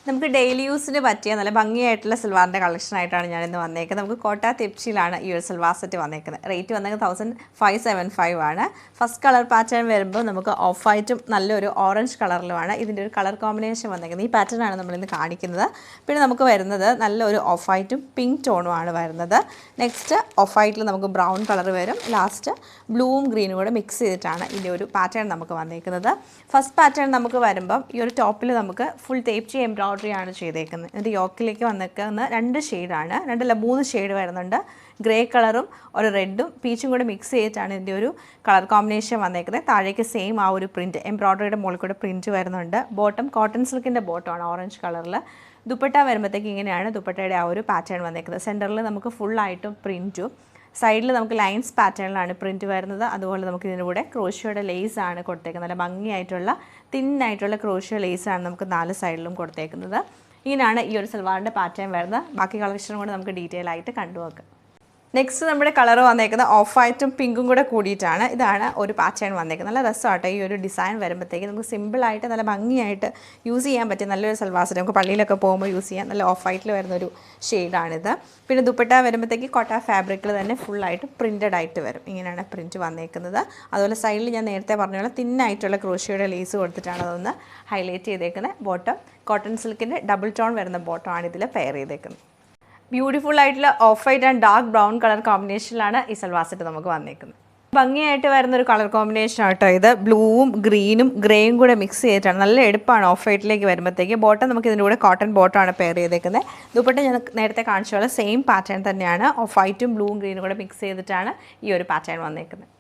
നമുക്ക് ഡെയിലി യൂസിന് പറ്റിയ നല്ല ഭംഗിയായിട്ടുള്ള സിൽവാറിൻ്റെ കളക്ഷനായിട്ടാണ് ഞാനിന്ന് വന്നേക്കുന്നത്. നമുക്ക് കോട്ട തെപ്സിയിലാണ് ഈ ഒരു സിൽവാർ സെറ്റ് വന്നേക്കുന്നത്. റേറ്റ് വന്നത് 1575 ആണ്. ഫസ്റ്റ് കളർ പാറ്റേൺ വരുമ്പോൾ നമുക്ക് ഓഫ് വൈറ്റും നല്ലൊരു ഓറഞ്ച് കളറിലുമാണ് ഇതിൻ്റെ ഒരു കളർ കോമ്പിനേഷൻ വന്നേക്കുന്നത്. ഈ പാറ്റേൺ ആണ് നമ്മളിന്ന് കാണിക്കുന്നത്. പിന്നെ നമുക്ക് വരുന്നത് നല്ലൊരു ഓഫ് വൈറ്റും പിങ്ക് ടോണുമാണ് വരുന്നത്. നെക്സ്റ്റ് ഓഫ് വൈറ്റിൽ നമുക്ക് ബ്രൗൺ കളർ വരും. ലാസ്റ്റ് ബ്ലൂവും ഗ്രീനും കൂടെ മിക്സ് ചെയ്തിട്ടാണ് ഇതിൻ്റെ ഒരു പാറ്റേൺ നമുക്ക് വന്നേക്കുന്നത്. ഫസ്റ്റ് പാറ്റേൺ നമുക്ക് വരുമ്പം ഈ ഒരു ടോപ്പിൽ നമുക്ക് ഫുൾ തേപ്ചി എംബ്രോയ്ഡറി ആണ് ചെയ്തേക്കുന്നത്. ഇതിൻ്റെ യോക്കിലേക്ക് വന്നേക്കുന്ന 2 ഷെയ്ഡാണ്, 3 ഷെയ്ഡ് വരുന്നുണ്ട്. ഗ്രേ കളറും ഒരു റെഡും പീച്ചും കൂടെ മിക്സ് ചെയ്തിട്ടാണ് ഇതിൻ്റെ ഒരു കളർ കോമ്പിനേഷൻ വന്നേക്കുന്നത്. താഴേക്ക് സെയിം ആ ഒരു പ്രിൻറ്റ് എംബ്രോയ്ഡറിയുടെ മുകളിൽ കൂടെ പ്രിൻറ്റ് വരുന്നുണ്ട്. ബോട്ടം കോട്ടൺ സിൽക്കിൻ്റെ ബോട്ടമാണ് ഓറഞ്ച് കളറിൽ. ദുപ്പട്ട വരുമ്പോഴത്തേക്ക് ഇങ്ങനെയാണ് ദുപ്പട്ടയുടെ ആ ഒരു പാറ്റേൺ വന്നേക്കുന്നത്. സെൻറ്ററിൽ നമുക്ക് ഫുള്ളായിട്ടും പ്രിൻറ്റും സൈഡിൽ നമുക്ക് ലൈൻസ് പാറ്റേണിലാണ് പ്രിൻറ്റ് വരുന്നത്. അതുപോലെ നമുക്ക് ഇതിൻ്റെ കൂടെ ക്രോഷ്യയുടെ ലേസാണ് കൊടുത്തേക്കുന്നത്. നല്ല ഭംഗിയായിട്ടുള്ള തിന്നായിട്ടുള്ള ക്രോഷ്യ ലേസാണ് നമുക്ക് 4 സൈഡിലും കൊടുത്തേക്കുന്നത്. ഇങ്ങനെയാണ് ഈ ഒരു സൽവാറിൻ്റെ പാറ്റേൺ വരുന്നത്. ബാക്കി കളക്ഷനും കൂടെ നമുക്ക് ഡീറ്റെയിൽ ആയിട്ട് കണ്ടുനോക്കാം. നെക്സ്റ്റ് നമ്മുടെ കളർ വന്നേക്കുന്നത് ഓഫ് വൈറ്റും പിങ്കും കൂടെ കൂടിയിട്ടാണ്. ഇതാണ് ഒരു പാറ്റേൺ വന്നേക്കുന്നത്. നല്ല രസമായിട്ട് ഈ ഒരു ഡിസൈൻ വരുമ്പോഴത്തേക്ക് നമുക്ക് സിമ്പിളായിട്ട് നല്ല ഭംഗിയായിട്ട് യൂസ് ചെയ്യാൻ പറ്റിയ നല്ലൊരു സൽവാർ സെറ്റ്. നമുക്ക് പള്ളിയിലൊക്കെ പോകുമ്പോൾ യൂസ് ചെയ്യാൻ നല്ല ഓഫ് വൈറ്റിൽ വരുന്നൊരു ഷെയ്ഡാണിത്. പിന്നെ ദുപ്പട്ട വരുമ്പോഴത്തേക്ക് കോട്ട ഫാബ്രിക്കിൽ തന്നെ ഫുള്ളായിട്ട് പ്രിൻറ്റഡ് ആയിട്ട് വരും. ഇങ്ങനെയാണ് പ്രിൻറ്റ് വന്നേക്കുന്നത്. അതുപോലെ സൈഡിൽ ഞാൻ നേരത്തെ പറഞ്ഞ പോലെ തിന്നായിട്ടുള്ള ക്രോഷ്യയുടെ ലേസ് കൊടുത്തിട്ടാണ് അതൊന്ന് ഹൈലൈറ്റ് ചെയ്തേക്കുന്നത്. ബോട്ടം കോട്ടൺ സിൽക്കിൻ്റെ ഡബിൾ ടോൺ വരുന്ന ബോട്ടമാണ് ഇതിൽ പെയർ ചെയ്തേക്കുന്നത്. ബ്യൂട്ടിഫുൾ ആയിട്ടുള്ള off white and dark brown colour കോമ്പിനേഷനിലാണ് ഈ സൽവാർ സെറ്റ് നമുക്ക് വന്നേക്കുന്നത്. ഭംഗിയായിട്ട് വരുന്നൊരു കളർ കോമ്പിനേഷൻ ആട്ടോ ഇത്. ബ്ലൂവും ഗ്രീനും ഗ്രേയും കൂടെ മിക്സ് ചെയ്തിട്ടാണ്. നല്ല എടുപ്പാണ് ഓഫ് വൈറ്റിലേക്ക് വരുമ്പോഴത്തേക്ക്. ബോട്ടം നമുക്ക് ഇതിൻ്റെ കൂടെ കോട്ടൺ ബോട്ടമാണ് പെയർ ചെയ്തേക്കുന്നത്. ദുപ്പട്ട ഞാൻ നേരത്തെ കാണിച്ച പോലെ സെയിം പാറ്റേൺ തന്നെയാണ്. ഓഫ് വൈറ്റും ബ്ലൂവും ഗ്രീനും കൂടെ മിക്സ് ചെയ്തിട്ടാണ് ഈ ഒരു പാറ്റേൺ വന്നേക്കുന്നത്.